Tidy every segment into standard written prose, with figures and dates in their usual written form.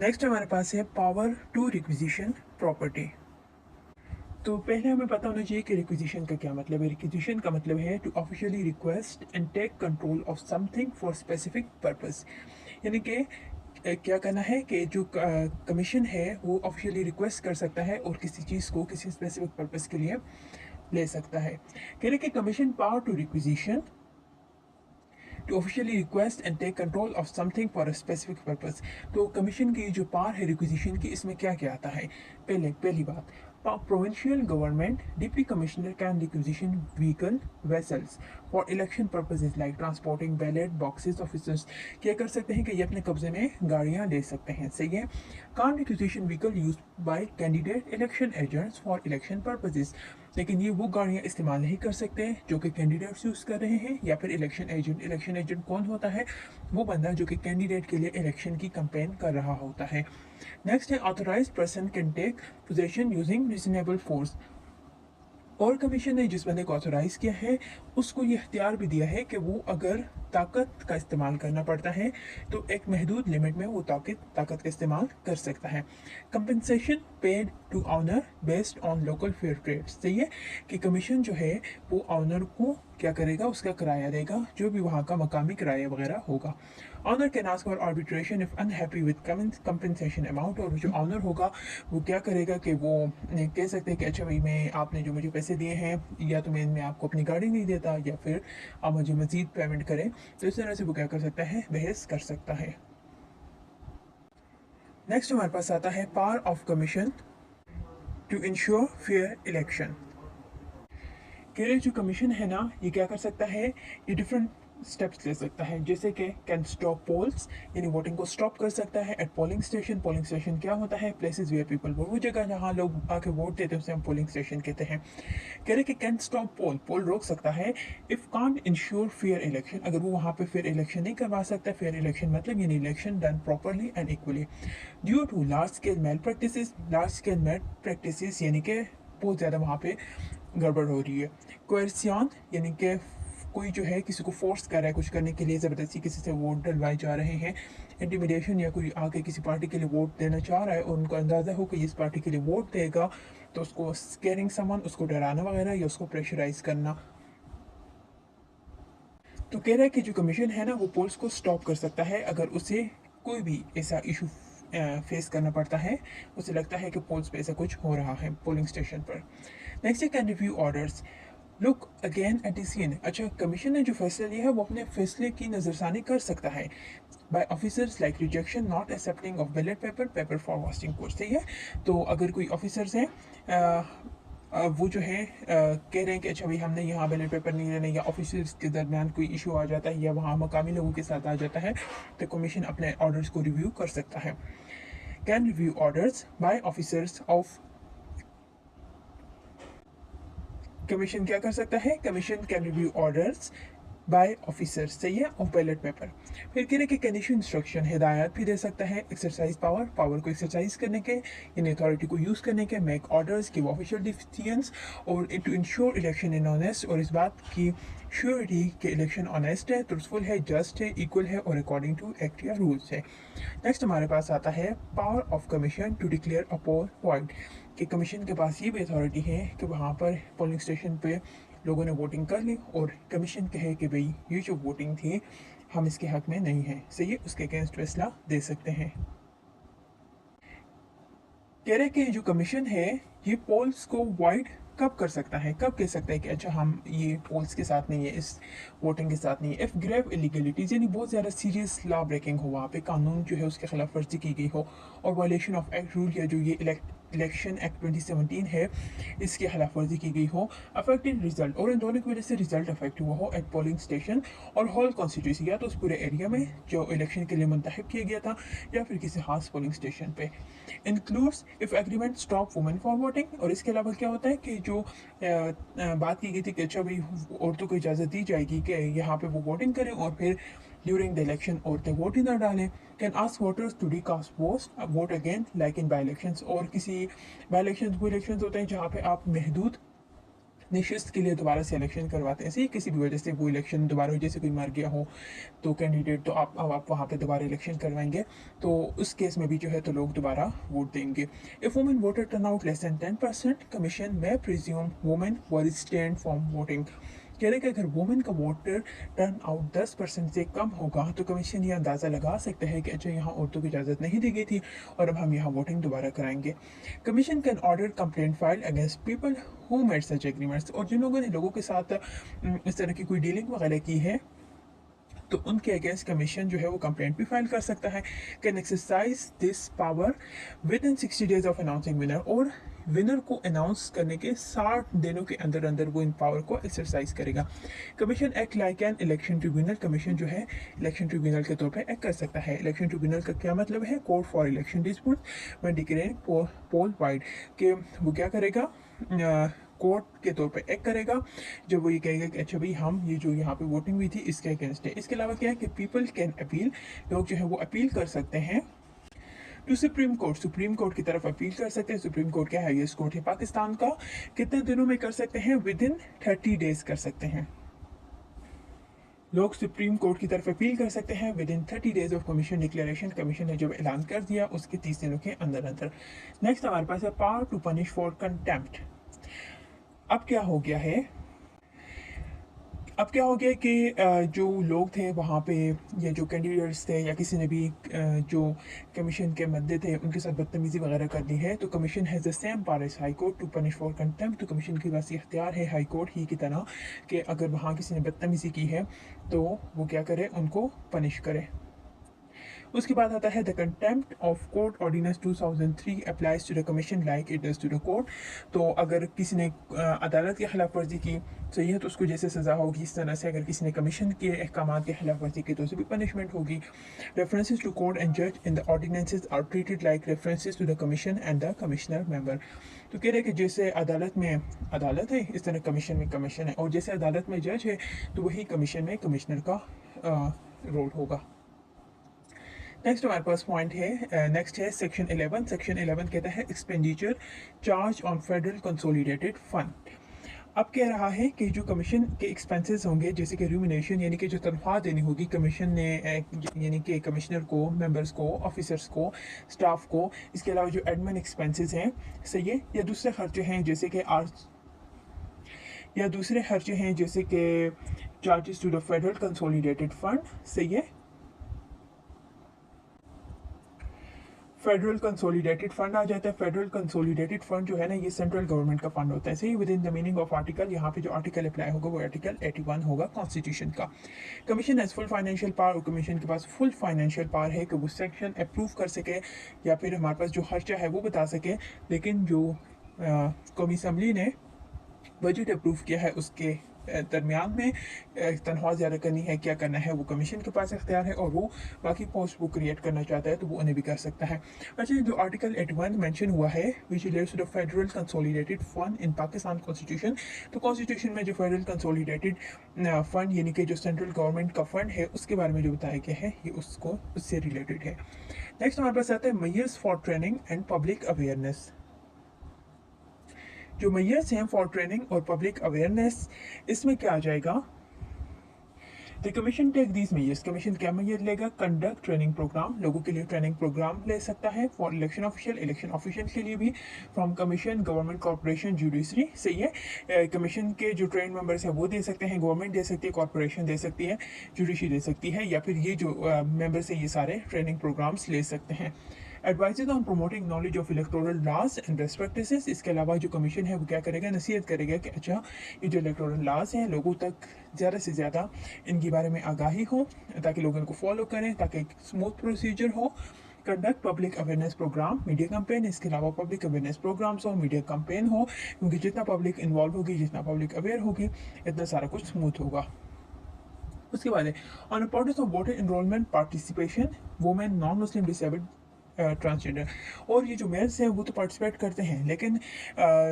Next हमारे पास है पावर टू रिक्विजिशन प्रॉपर्टी। तो पहले हमें पता होना चाहिए कि रिक्विजिशन का क्या मतलब है। रिक्विजिशन का मतलब है to officially request and take control of something for specific purpose, यानी कि क्या करना है कि जो कमीशन है वो ऑफिशियली रिक्वेस्ट कर सकता है और किसी चीज़ को किसी स्पेसिफिक पर्पस के लिए ले सकता है। कह रहे कि commission power to requisition to officially request and take control of something for a specific purpose. तो कमीशन की जो पावर है रिक्विजिशन की, इसमें क्या क्या आता है। पहली बात, provincial government deputy commissioner can requisition vehicle vessels for election purposes like transporting ballot boxes officers। क्या कर सकते हैं कि ये अपने कब्जे में गाड़ियां ले सकते हैं, सही है। can't requisition vehicle used by candidate election agents for election purposes, लेकिन ये वो गाड़ियां इस्तेमाल नहीं कर सकते जो कि कैंडिडेट्स यूज कर रहे हैं या फिर इलेक्शन एजेंट। इलेक्शन एजेंट कौन होता है? वो बंदा जो कि कैंडिडेट के लिए इलेक्शन की कैंपेन कर रहा होता है। नेक्स्ट है authorised person can take position using reasonable force. और कमीशन ने जिस बंदे को ऑथोराइज किया है उसको ये इख्तियार भी दिया है कि वो अगर ताकत का इस्तेमाल करना पड़ता है तो एक महदूद लिमिट में वो ताकत का इस्तेमाल कर सकता है। Compensation paid to owner based on local fair trade, सही है कि कमीशन जो है वो ऑनर को क्या करेगा, उसका किराया देगा, जो भी वहाँ का मकामी किराया वगैरह होगा। Owner can ask for arbitration if unhappy with compensation amount. और जो ऑनर होगा वो क्या करेगा कि वो कह सकते हैं कि अच्छा भाई, मैं आपने जो मुझे पैसे दिए हैं या तो मैं आपको अपनी गाड़ी नहीं देता या फिर आप मुझे मजीद पेमेंट करें। तो इस तरह से वो क्या कर सकता है, बहस कर सकता है। नेक्स्ट हमारे पास आता है power of commission to ensure fair election. कह रहे जो कमीशन है ना, ये क्या कर सकता है, ये डिफरेंट स्टेप्स ले सकता है, जैसे कि कैन स्टॉप पोल्स, यानी वोटिंग को स्टॉप कर सकता है at polling station. Polling station क्या होता है? प्लेसेस वेयर पीपल, वो जगह जहाँ लोग आके वोट देते हैं उसे हम पोलिंग स्टेशन कहते हैं। कह रहे कि कैन स्टॉप पोल, पोल रोक सकता है if can't ensure fair election, अगर वो वहाँ पे फेयर इलेक्शन नहीं करवा सकता। फेयर इलेक्शन मतलब यानी election done properly and equally. Due to large scale malpractices, large scale malpractices यानी कि बहुत ज़्यादा वहाँ पे गड़बड़ हो रही है। कोएर्सियन यानी कि कोई जो है किसी को फोर्स कर रहा है कुछ करने के लिए, ज़बरदस्ती किसी से वोट डलवाए जा रहे हैं। इंटिमिडेशन, या कोई आके किसी पार्टी के लिए वोट देना चाह रहा है और उनको अंदाज़ा हो कि इस पार्टी के लिए वोट देगा, तो उसको स्केरिंग समन, उसको डराना वगैरह या उसको प्रेशराइज करना। तो कह रहा है कि जो कमीशन है ना वो पोल्स को स्टॉप कर सकता है अगर उसे कोई भी ऐसा इशू फेस करना पड़ता है, उसे लगता है कि पोल्स पे ऐसा कुछ हो रहा है पोलिंग स्टेशन पर। नेक्स्ट है can review orders, look again at the scene. अच्छा, कमीशन ने जो फैसला लिया है वो अपने फैसले की नज़रसानी कर सकता है by officers like rejection not accepting of ballot paper for wasting course, सही है। तो अगर कोई ऑफिसर्स हैं वो जो है कह रहे हैं कि अच्छा भाई हमने यहाँ बैलेट पेपर नहीं लेने, या ऑफिसर्स के दरमियान कोई इशू आ जाता है या वहाँ मकामी लोगों के साथ आ जाता है, तो कमीशन अपने ऑर्डर्स को रिव्यू कर सकता है। Can review orders by officers of, commission क्या कर सकता है, commission can review orders by officer, सही है, ऑफ बैलेट पेपर। फिर कह रहे कि कैन इशू इंस्ट्रक्शन, हिदायत भी दे सकता है। एक्सरसाइज पावर, पावर को एक्सरसाइज करने के यानी अथॉरिटी को यूज़ करने के। Make orders, give official decisions, और to ensure election in honest, और इस बात की श्योरिटी कि इलेक्शन ऑनेस्ट है, ट्रूथफुल है, जस्ट है, इक्वल है और अकॉर्डिंग टू एक्ट या रूल्स है। नेक्स्ट हमारे पास आता है power of commission to declare a poll void, कि कमीशन के पास ये भी अथॉरिटी है कि वहाँ पर पोलिंग स्टेशन पे लोगों ने वोटिंग कर ली और कमीशन कहे कि भाई ये जो वोटिंग थी हम इसके हक में नहीं है, सही है, उसके अगेंस्ट फैसला दे सकते हैं। कह रहे कि जो कमीशन है ये पोल्स को वाइड कब कर सकता है, कब कह सकता है कि अच्छा हम ये पोल्स के साथ नहीं है, इस वोटिंग के साथ नहीं है। इफ़ ग्रेव इलीगलिटीज, यानी बहुत ज़्यादा सीरियस लॉ ब्रेकिंग हो, वहाँ पे कानून जो है उसके खिलाफ वर्जी की गई हो, और वायलेशन ऑफ एक्ट रूल, या जो ये इलेक्शन एक्ट 2017 है इसकी खिलाफ वर्जी की गई हो, अफेक्टेड रिजल्ट, और इन दोनों की वजह से रिजल्ट अफेक्ट हुआ हो एट पोलिंग स्टेशन और होल कॉन्स्टिट्यूंसी, या तो उस पूरे एरिया में जो इलेक्शन के लिए मुंतखब किया गया था या फिर किसी खास पोलिंग स्टेशन पे। Includes if agreement stop women for voting, और इसके अलावा क्या होता है कि जो बात की गई थी कि अच्छा भाई औरतों को इजाज़त दी जाएगी कि यहाँ पे वो वोटिंग करें और फिर ड्यूरिंग द इलेक्शन औरतें वोट ही ना डालें। Can ask voters to recast vote again like in by elections, और किसी बाई इलेक्शंस वो इलेक्शंस होते हैं जहाँ पे आप महदूद नशिस्त के लिए दोबारा से इलेक्शन करवाते हैं। ऐसे ही किसी भी वजह से वो इलेक्शन दोबारा हो, जैसे कोई मर गया हो तो कैंडिडेट, तो आप वहाँ पे दोबारा इलेक्शन करवाएंगे, तो उस केस में भी जो है तो लोग दोबारा वोट देंगे। If women voter turn out less than 10%, commission may presume women were stand from voting. कह रहे कि अगर वुमेन का वोटर टर्न आउट 10% से कम होगा तो कमीशन ये अंदाज़ा लगा सकता है कि अच्छा यहाँ औरतों की इजाज़त नहीं दी गई थी और अब हम यहाँ वोटिंग दोबारा कराएंगे। Commission can order complaint file against people who made such agreements, और जिन लोगों ने लोगों के साथ इस तरह की कोई डीलिंग वगैरह की है तो उनके अगेंस्ट कमीशन जो है वो कंप्लेंट भी फाइल कर सकता है। Can exercise this power with in 60 days of announcing winner, और विनर को अनाउंस करने के 60 दिनों के अंदर अंदर वो इन पावर को एक्सरसाइज करेगा। Commission act like an election tribunal, commission जो है इलेक्शन ट्रिब्यूनल के तौर पे एक्ट कर सकता है। इलेक्शन ट्रिब्यूनल का क्या मतलब है? Court for election dispute when declaring poll void, कि वो क्या करेगा, कोर्ट के तौर पे एक्ट करेगा जब वो ये कहेगा कि अच्छा भाई हम ये जो यहाँ पे वोटिंग हुई थी इसके अगेंस्ट है। इसके अलावा क्या है कि पीपल कैन अपील, लोग जो है वो अपील कर सकते हैं to supreme court, supreme court की तरफ अपील कर सकते हैं। सुप्रीम कोर्ट क्या है? हाईएस्ट कोर्ट है पाकिस्तान का। कितने दिनों में कर सकते हैं? विद इन 30 डेज कर सकते हैं। लोग सुप्रीम कोर्ट की तरफ अपील कर सकते हैं with in 30 days of commission declaration, commission ने जब ऐलान कर दिया उसके 30 दिनों के अंदर अंदर। नेक्स्ट हमारे पास है power to punish for contempt. अब क्या हो गया है, अब क्या हो गया कि जो लोग थे वहाँ पे, या जो कैंडिडेट्स थे, या किसी ने भी जो कमीशन के मद्दे थे उनके साथ बदतमीज़ी वगैरह कर दी है, तो commission has the same power as high court to punish for contempt. तो कमीशन के पास ये इख्तियार है हाई कोर्ट ही की तरह कि अगर वहाँ किसी ने बदतमीज़ी की है तो वो क्या करे, उनको पनिश करे। उसके बाद आता है the contempt of court ordinance 2003 applies to the commission like it does to the court. तो अगर किसी ने अदालत की खिलाफ वर्जी की, सही है, तो उसको जैसे सज़ा होगी इस तरह से अगर किसी ने कमीशन के अहकाम के खिलाफ वर्जी की तो उसे भी पनिशमेंट होगी। रेफरेंसेज टू कोर्ट एंड जज in the ordinances are treated like references to the commission and the commissioner member. तो कह रहे कि जैसे अदालत में अदालत है इस तरह कमीशन में कमीशन है, और जैसे अदालत में जज है तो वही कमीशन में कमिश्नर का रोल होगा। नेक्स्ट हमारे पास पॉइंट है, नेक्स्ट है सेक्शन 11। सेक्शन 11 कहता है expenditure charge on federal consolidated fund. अब कह रहा है कि जो कमीशन के एक्सपेंसेस होंगे, जैसे कि रिम्यूनरेशन यानी कि जो तनख्वाह देनी होगी कमीशन ने, यानी कि कमिश्नर को, मेंबर्स को, ऑफिसर्स को, स्टाफ को, इसके अलावा जो एडमिन एक्सपेंसेस हैं, सही है, या दूसरे खर्चे हैं जैसे कि जैसे कि charges to the federal consolidated fund, सही है, फेडरल कंसोलिडेटेड फंड आ जाता है। फेडरल कंसोलिडेटेड फंड जो है ना ये सेंट्रल गवर्नमेंट का फंड होता है। सही, with in the meaning of article, यहाँ पे जो आर्टिकल अप्लाई होगा वो आर्टिकल 81 होगा कॉन्स्टिट्यूशन का। Commission has full financial power, और कमीशन के पास फुल फाइनेंशियल पावर है कि वो सेक्शन अप्रूव कर सके या फिर हमारे पास जो खर्चा है वो बता सके। लेकिन जो कौमी असम्बली ने बजट अप्रूव किया है उसके दरमियान में तनख्वाह ज़्यादा करनी है, क्या करना है, वो कमीशन के पास इख्तियार है, और वो बाकी पोस्ट वो क्रिएट करना चाहता है तो वो उन्हें भी कर सकता है। अच्छा, जो आर्टिकल 81 मेंशन हुआ है which relates to the federal consolidated fund in Pakistan constitution, तो कॉन्स्टिट्यूशन में जो फेडरल कंसोलिडेटेड फंड यानी कि जो सेंट्रल गवर्नमेंट का फंड है उसके बारे में जो बताया गया है ये उससे रिलेटेड है। नेक्स्ट हमारे पास आता है measures for training and public awareness. जो मेजर्स हैं फॉर ट्रेनिंग और पब्लिक अवेयरनेस, इसमें क्या आ जाएगा, the commission take these measures, commission क्या मेजर लेगा, कंडक्ट ट्रेनिंग प्रोग्राम, लोगों के लिए ट्रेनिंग प्रोग्राम ले सकता है, for election official, election official के लिए भी, from commission, government corporation, judiciary, सही है, कमीशन के जो ट्रेन मेंबर्स हैं वो दे सकते हैं, गवर्नमेंट दे सकती है, कॉर्पोरेशन दे सकती है, जुडिशरी दे सकती है, या फिर ये जो मेंबर्स हैं ये सारे ट्रेनिंग प्रोग्राम्स ले सकते हैं। Advises on promoting knowledge of electoral laws and best practices, इसके अलावा जो कमीशन है वो क्या करेगा, नसीहत करेगा कि अच्छा ये जो इलेक्टोरल लॉज हैं लोगों तक ज़्यादा से ज़्यादा इनके बारे में आगाही हो ताकि लोग इनको फॉलो करें, ताकि एक स्मूथ प्रोसीजर हो। Conduct public awareness program, media campaign, इसके अलावा पब्लिक अवेयरनेस प्रोग्राम्स हो, मीडिया कैंपेन हो, क्योंकि जितना पब्लिक इन्वॉल्व होगी, जितना पब्लिक अवेयर होगी, इतना सारा कुछ स्मूथ होगा। उसके बाद है on importance of voter enrolment participation, women, non Muslim, disabled transgender. और ये जो मेल्स हैं वो तो पार्टिसिपेट करते हैं, लेकिन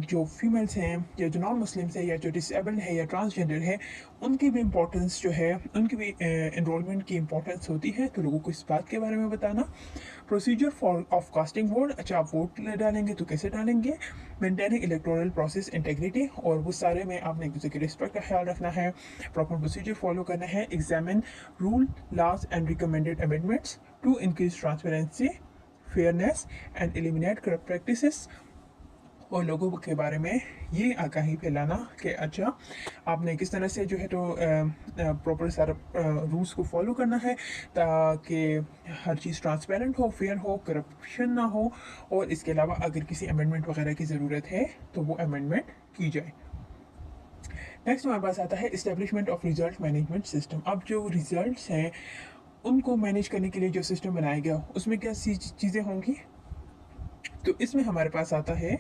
जो फीमेल्स हैं या जो नॉन मुस्लिम्स है या जो डिसेबल्ड है या ट्रांसजेंडर है, उनकी भी इम्पोर्टेंस जो है, उनकी भी इनरोलमेंट की इम्पोर्टेंस होती है। तो लोगों को इस बात के बारे में बताना। Procedure for of casting vote, अच्छा आप वोट डालेंगे तो कैसे डालेंगे। मेंटेनिंग इलेक्टोरल प्रोसेस इंटेग्रिटी, और वो सारे में आपने एक दूसरे के रिस्पेक्ट का ख्याल रखना है, प्रॉपर प्रोसीजर फॉलो करना है। Examine rule laws and recommended amendments to increase transparency, fairness and eliminate corrupt practices, और लोगों के बारे में ये आगाही फैलाना कि अच्छा आपने किस तरह से जो है तो प्रॉपर सारा रूल्स को फॉलो करना है, ताकि हर चीज़ ट्रांसपेरेंट हो, फेयर हो, करप्शन ना हो, और इसके अलावा अगर किसी अमेंडमेंट वगैरह की ज़रूरत है तो वो अमेंडमेंट की जाए। नेक्स्ट हमारे पास आता है establishment of result management system. अब जो रिजल्ट्स हैं उनको मैनेज करने के लिए जो सिस्टम बनाया गया उसमें क्या चीज़ें होंगी, तो इसमें हमारे पास आता है